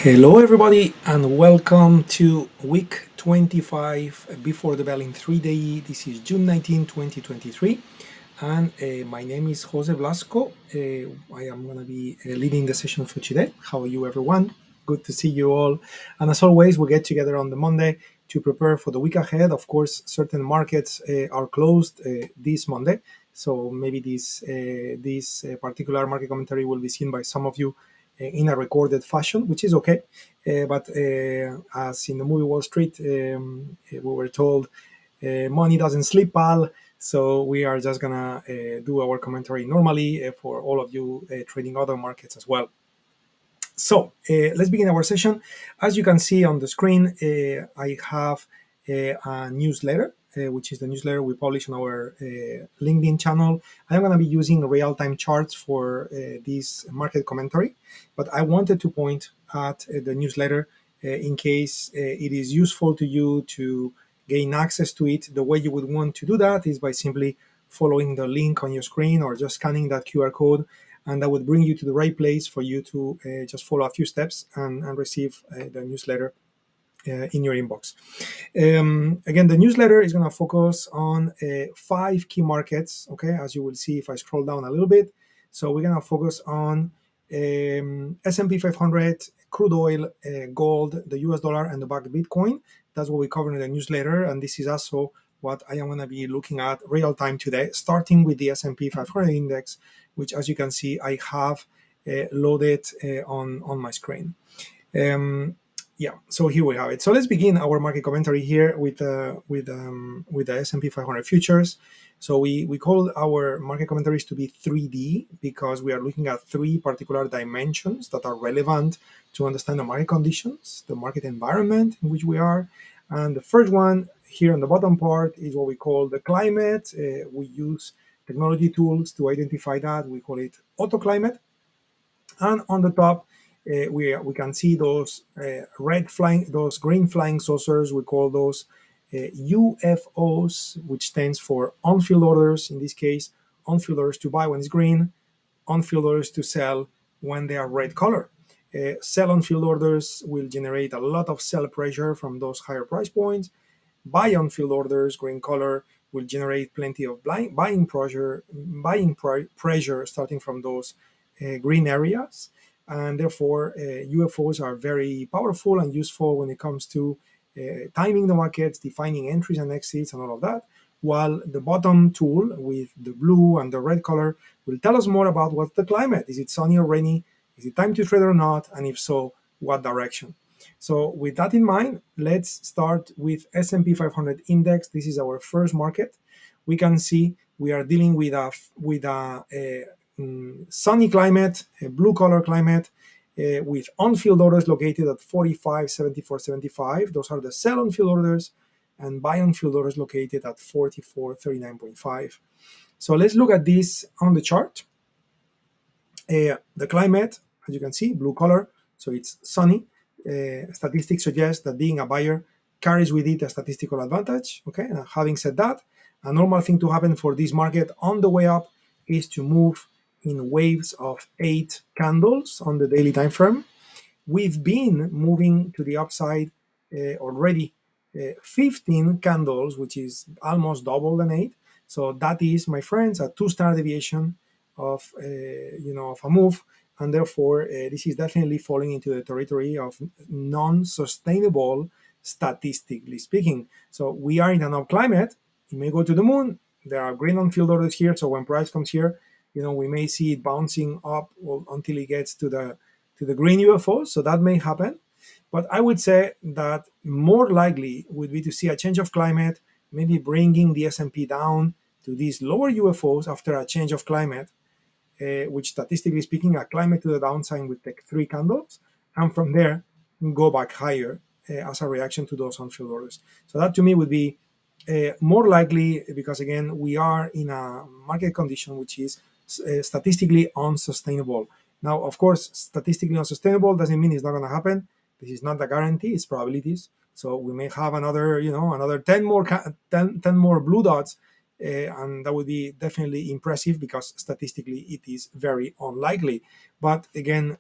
Hello, everybody, and welcome to week 25 before the bell in 3 day. This is June 19, 2023, and my name is Jose Blasco. I am going to be leading the session for today. How are you, everyone? Good to see you all. And as always, we get together on the Monday to prepare for the week ahead. Of course, certain markets are closed this Monday, so maybe this particular market commentary will be seen by some of you in a recorded fashion, which is okay. But as in the movie Wall Street, we were told money doesn't sleep, pal. So we are just gonna do our commentary normally for all of you trading other markets as well. So let's begin our session. As you can see on the screen, I have a newsletter, which is the newsletter we publish on our LinkedIn channel. I'm going to be using real-time charts for this market commentary, but I wanted to point at the newsletter in case it is useful to you to gain access to it. The way you would want to do that is by simply following the link on your screen or just scanning that QR code, and that would bring you to the right place for you to just follow a few steps and receive the newsletter in your inbox. Again, the newsletter is going to focus on 5 key markets, okay, as you will see if I scroll down a little bit. So we're going to focus on S&P 500, crude oil, gold, the US dollar, and the bakkt Bitcoin. That's what we cover in the newsletter, and this is also what I am going to be looking at real time today, starting with the S&P 500 index, which, as you can see, I have loaded on my screen. Yeah, so here we have it. So let's begin our market commentary here with the S&P 500 futures. So we call our market commentaries to be 3D because we are looking at 3 particular dimensions that are relevant to understand the market conditions, the market environment in which we are. And the first one here on the bottom part is what we call the climate. We use technology tools to identify that. We call it auto climate. And on the top, we can see those those green flying saucers. We call those UFOs, which stands for on-field orders. In this case, on-field orders to buy when it's green, on-field orders to sell when they are red color. Sell on-field orders will generate a lot of sell pressure from those higher price points. Buy on-field orders, green color, will generate plenty of buying pressure starting from those green areas. And therefore, UFOs are very powerful and useful when it comes to timing the markets, defining entries and exits, and all of that. While the bottom tool with the blue and the red color will tell us more about what's the climate. Is it sunny or rainy? Is it time to trade or not? And if so, what direction? So with that in mind, let's start with S&P 500 index. This is our first market. We can see we are dealing with a sunny climate, a blue collar climate, with on-field orders located at 45, 74, 75. Those are the sell on-field orders, and buy on-field orders located at 44, 39.5. So let's look at this on the chart. The climate, as you can see, blue color, so it's sunny. Statistics suggest that being a buyer carries with it a statistical advantage. Okay, and having said that, a normal thing to happen for this market on the way up is to move in waves of 8 candles on the daily time frame. We've been moving to the upside already 15 candles, which is almost double than 8. So that is, my friends, a 2 standard deviation of of a move, and therefore this is definitely falling into the territory of non-sustainable, statistically speaking. So we are in an up climate. It may go to the moon. There are green on-field orders here, so when price comes here, we may see it bouncing up until it gets to the green UFOs. So that may happen. But I would say that more likely would be to see a change of climate, maybe bringing the S&P down to these lower UFOs after a change of climate, which statistically speaking, a climate to the downside would take 3 candles, and from there go back higher as a reaction to those on-field orders. So that to me would be more likely, because again, we are in a market condition which is statistically unsustainable. Now, of course, statistically unsustainable doesn't mean it's not going to happen. This is not a guarantee, it's probabilities. So we may have another 10 more blue dots and that would be definitely impressive because statistically it is very unlikely. But again,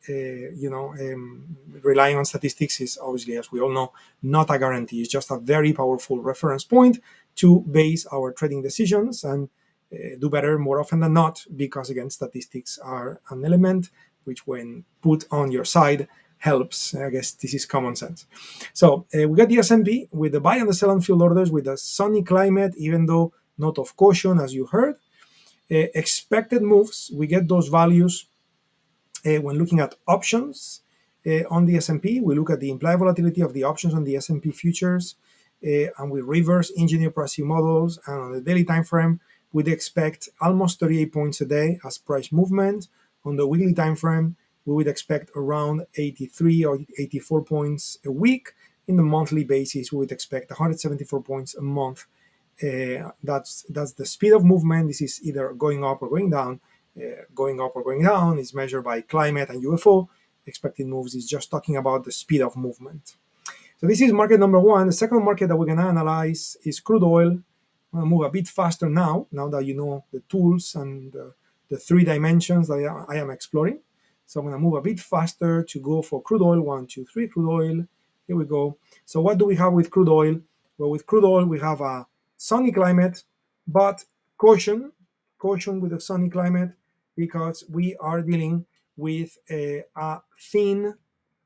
relying on statistics is obviously, as we all know, not a guarantee. It's just a very powerful reference point to base our trading decisions and do better more often than not, because again, statistics are an element which, when put on your side, helps. I guess this is common sense. So we got the S&P with the buy and the sell on field orders with a sunny climate, even though note of caution, as you heard. Expected moves, we get those values when looking at options on the S&P. We look at the implied volatility of the options on the S&P futures, and we reverse engineer pricing models. And on the daily time frame, we'd expect almost 38 points a day as price movement. On the weekly time frame, we would expect around 83 or 84 points a week. In the monthly basis, we would expect 174 points a month. That's the speed of movement. This is either going up or going down. Going up or going down is measured by climate and UFO. Expected moves is just talking about the speed of movement. So this is market number one. The second market that we're going to analyze is crude oil. I'm going to move a bit faster now that you know the tools and the three dimensions that I am exploring. So I'm going to move a bit faster to go for crude oil. 1, 2, 3, crude oil. Here we go. So what do we have with crude oil? Well, with crude oil, we have a sunny climate, but caution with the sunny climate, because we are dealing with a thin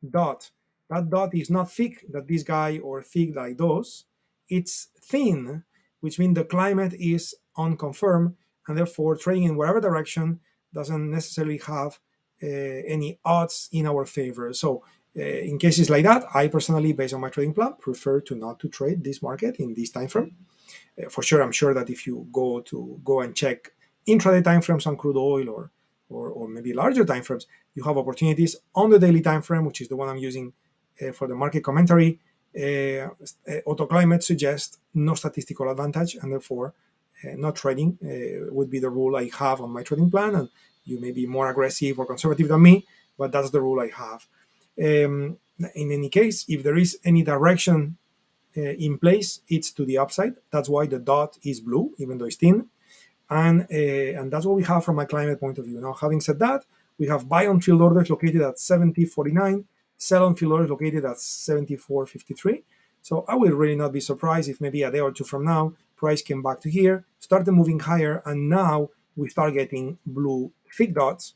dot. That dot is not thick, that this guy, or thick like those. It's thin, which means the climate is unconfirmed, and therefore trading in whatever direction doesn't necessarily have any odds in our favor. So in cases like that, I personally, based on my trading plan, prefer to not to trade this market in this time frame. For sure, I'm sure that if you go and check intraday timeframes on crude oil or maybe larger timeframes, you have opportunities on the daily time frame, which is the one I'm using for the market commentary. Auto climate suggests no statistical advantage, and therefore not trading would be the rule I have on my trading plan. And you may be more aggressive or conservative than me, but that's the rule I have. In any case, if there is any direction in place, it's to the upside. That's why the dot is blue, even though it's thin. And that's what we have from my climate point of view. Now, having said that, we have buy on field orders located at 70.49, sell on field orders located at 74.53. So I will really not be surprised if maybe a day or two from now, price came back to here, started moving higher, and now we start getting blue thick dots,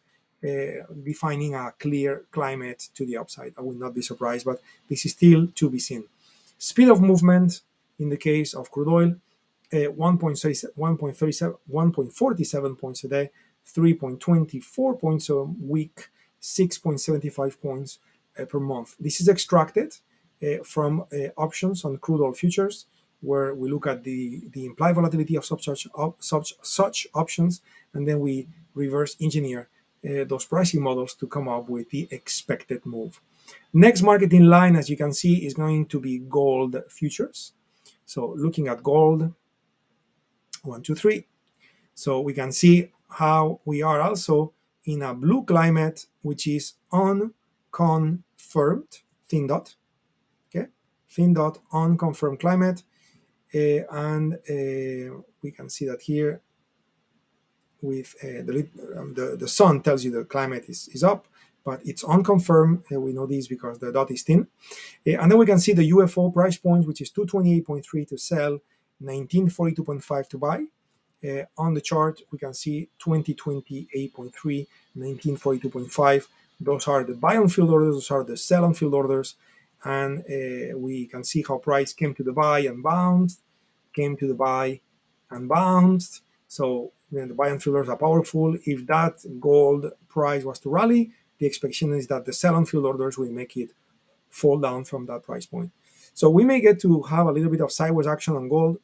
defining a clear climate to the upside. I will not be surprised, but this is still to be seen. Speed of movement in the case of crude oil, 1.47 points a day, 3.24 points a week, 6.75 points per month. This is extracted from options on crude oil futures, where we look at the implied volatility of such options, and then we reverse engineer those pricing models to come up with the expected move. Next market in line, as you can see, is going to be gold futures. So looking at gold, 1, 2, 3. So we can see how we are also in a blue climate, which is unconfirmed, thin dot. Okay, thin dot, unconfirmed climate, and we can see that here with the sun tells you the climate is up, but it's unconfirmed. We know this because the dot is thin. And then we can see the UFO price point, which is 228.3 to sell, 1942.5 to buy. On the chart, we can see 2028.3, 1942.5. Those are the buy on field orders, those are the sell on field orders. And we can see how price came to the buy and bounced, came to the buy and bounced. So the buy and field orders are powerful. If that gold price was to rally, the expectation is that the sell on field orders will make it fall down from that price point. So we may get to have a little bit of sideways action on gold,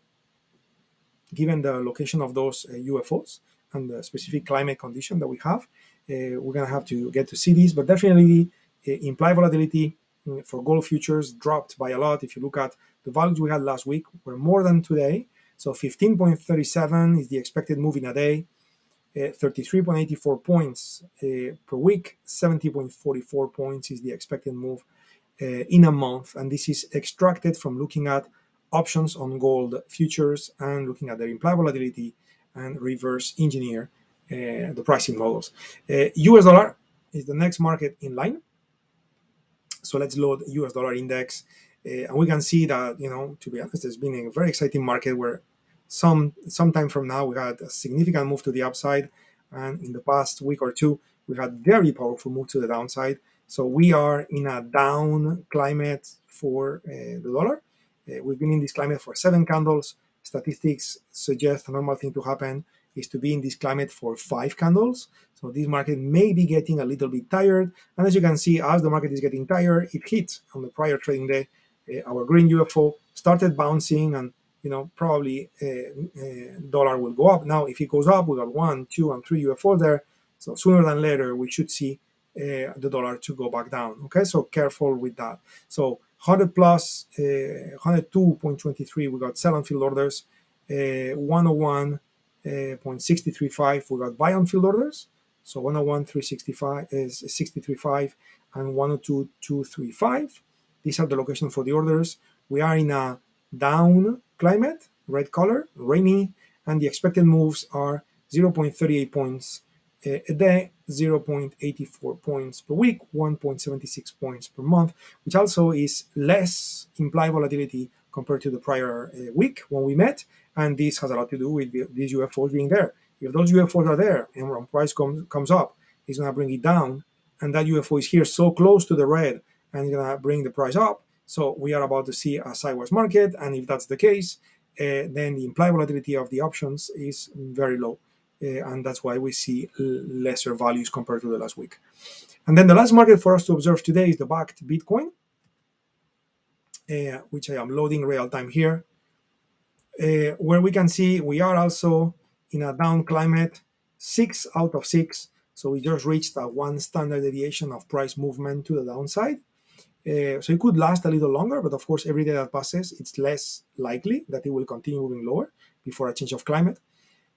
given the location of those UFOs and the specific climate condition that we have. We're going to have to get to see these, but definitely implied volatility for gold futures dropped by a lot. If you look at the values we had last week, were more than today. So 15.37 is the expected move in a day, 33.84 points per week, 70.44 points is the expected move in a month. And this is extracted from looking at options on gold futures and looking at their implied volatility and reverse engineer the pricing models. US dollar is the next market in line. So let's load US dollar index. And we can see that, to be honest, there's been a very exciting market where some time from now we had a significant move to the upside. And in the past week or two, we had very powerful move to the downside. So we are in a down climate for the dollar. We've been in this climate for 7 candles. Statistics suggest a normal thing to happen is to be in this climate for 5 candles. So this market may be getting a little bit tired. And as you can see, as the market is getting tired, it hit on the prior trading day. Our green UFO started bouncing, and probably dollar will go up. Now, if it goes up, we got 1, 2, and 3 UFO there. So sooner than later, we should see the dollar to go back down. Okay, so careful with that. So 100 plus, 102.23, we got sell on field orders. 101.635, we got buy on field orders. So 101.365 is 63.5 and 102.235. These are the locations for the orders. We are in a down climate, red color, rainy, and the expected moves are 0.38 points a day, 0.84 points per week, 1.76 points per month, which also is less implied volatility compared to the prior week when we met. And this has a lot to do with these UFOs being there. If those UFOs are there and when price comes up, it's going to bring it down. And that UFO is here so close to the red and it's going to bring the price up. So we are about to see a sideways market. And if that's the case, then the implied volatility of the options is very low. And that's why we see lesser values compared to the last week. And then the last market for us to observe today is the bakkt Bitcoin, which I am loading real time here, where we can see we are also in a down climate, 6 out of 6. So we just reached a 1 standard deviation of price movement to the downside. So it could last a little longer, but of course, every day that passes, it's less likely that it will continue moving lower before a change of climate.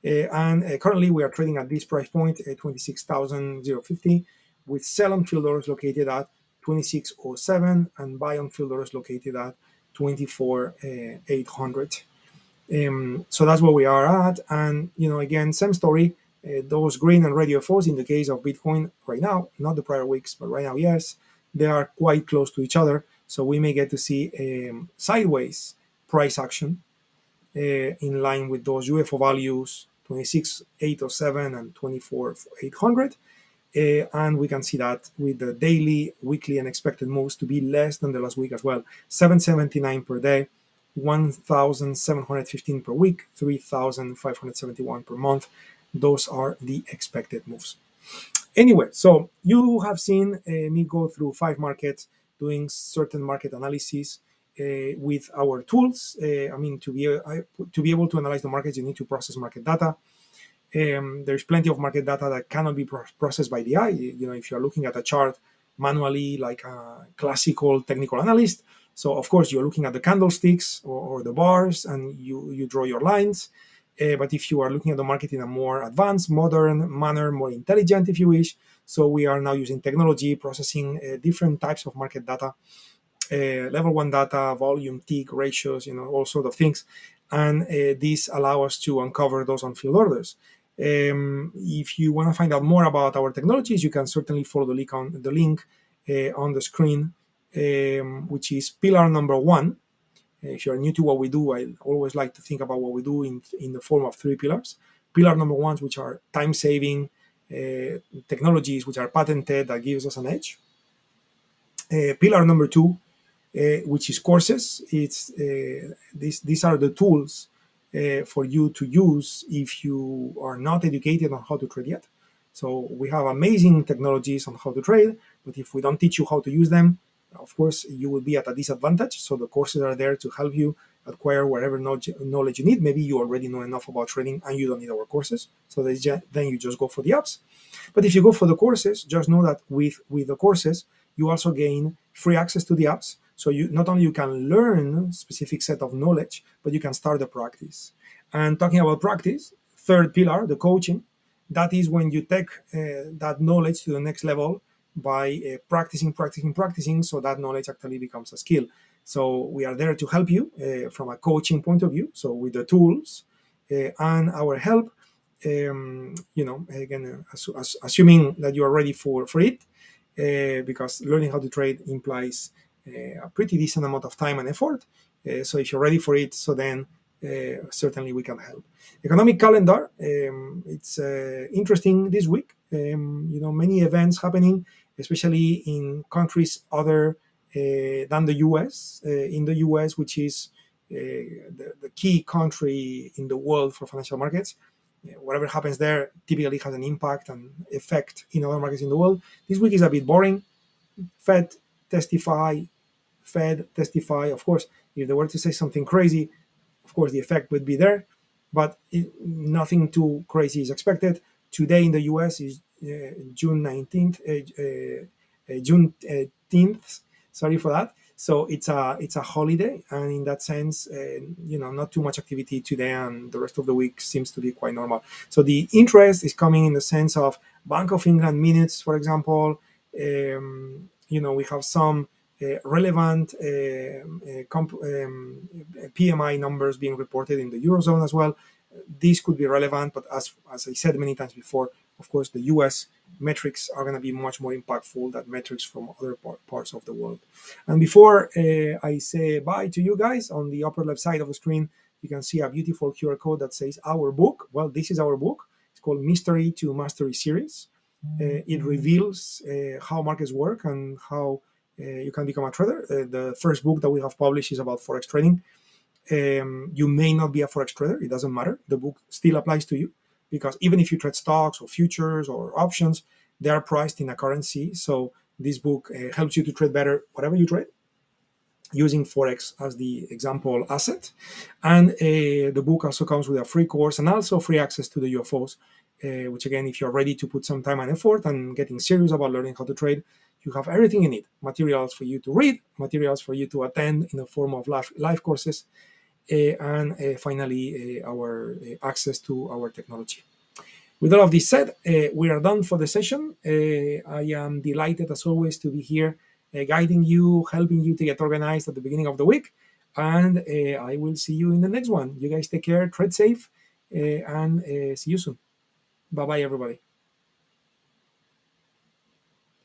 And currently, we are trading at this price point, 26,050, with sell on field orders located at 2607 and buy on field orders located at 24,800. So that's where we are at. And, again, same story. Those green and red UFOs in the case of Bitcoin right now, not the prior weeks, but right now, yes, they are quite close to each other. So we may get to see sideways price action in line with those UFO values, 26,807 and 24,800. And we can see that with the daily, weekly, and expected moves to be less than the last week as well. 779 per day, 1,715 per week, 3,571 per month. Those are the expected moves. Anyway, so you have seen me go through 5 markets doing certain market analysis with our tools. To be able to analyze the markets, you need to process market data. There's plenty of market data that cannot be processed by the eye. If you're looking at a chart manually, like a classical technical analyst, so of course you're looking at the candlesticks or the bars, and you draw your lines. But if you are looking at the market in a more advanced, modern manner, more intelligent, if you wish, so we are now using technology, processing different types of market data, level 1 data, volume, tick, ratios, all sort of things. And these allow us to uncover those on-field orders. If you want to find out more about our technologies, you can certainly follow the link on the screen, which is pillar number 1. If you're new to what we do, I always like to think about what we do in the form of 3 pillars. Pillar number 1, which are time-saving technologies, which are patented, that gives us an edge. Pillar number 2, which is courses. These are the tools for you to use if you are not educated on how to trade yet. So we have amazing technologies on how to trade, but if we don't teach you how to use them, of course, you will be at a disadvantage. So the courses are there to help you acquire whatever knowledge you need. Maybe you already know enough about trading and you don't need our courses. So then you just go for the apps. But if you go for the courses, just know that with the courses, you also gain free access to the apps. So not only you can learn a specific set of knowledge, but you can start the practice. And talking about practice, 3rd pillar, the coaching, that is when you take that knowledge to the next level by practicing, so that knowledge actually becomes a skill. So we are there to help you from a coaching point of view. So with the tools and our help, again, assuming that you are ready for it, because learning how to trade implies a pretty decent amount of time and effort. So if you're ready for it, so then certainly we can help. Economic calendar, it's interesting this week. Many events happening, especially in countries other than the US. In the US, which is the key country in the world for financial markets, whatever happens there typically has an impact and effect in other markets in the world. This week is a bit boring. Fed testify, Fed testify. Of course, if they were to say something crazy, of course the effect would be there, but nothing too crazy is expected. Today in the US is June 19th, June 10th. Sorry for that. So it's a holiday, and in that sense, not too much activity today, and the rest of the week seems to be quite normal. So the interest is coming in the sense of Bank of England minutes, for example. We have some relevant PMI numbers being reported in the Eurozone as well. These could be relevant, but as I said many times before, of course, the US metrics are going to be much more impactful than metrics from other parts of the world. And before I say bye to you guys, on the upper left side of the screen, you can see a beautiful QR code that says our book. Well, this is our book. It's called Mystery to Mastery Series. It reveals how markets work and how you can become a trader. The first book that we have published is about Forex trading. You may not be a Forex trader. It doesn't matter. The book still applies to you, because even if you trade stocks or futures or options, they are priced in a currency. So this book helps you to trade better whatever you trade, using Forex as the example asset. And the book also comes with a free course and also free access to the UFOs, which again, if you're ready to put some time and effort and getting serious about learning how to trade, you have everything you need. Materials for you to read, materials for you to attend in the form of live courses, and finally, our access to our technology. With all of this said, we are done for the session. I am delighted, as always, to be here guiding you, helping you to get organized at the beginning of the week. And I will see you in the next one. You guys take care, trade safe, and see you soon. Bye-bye, everybody.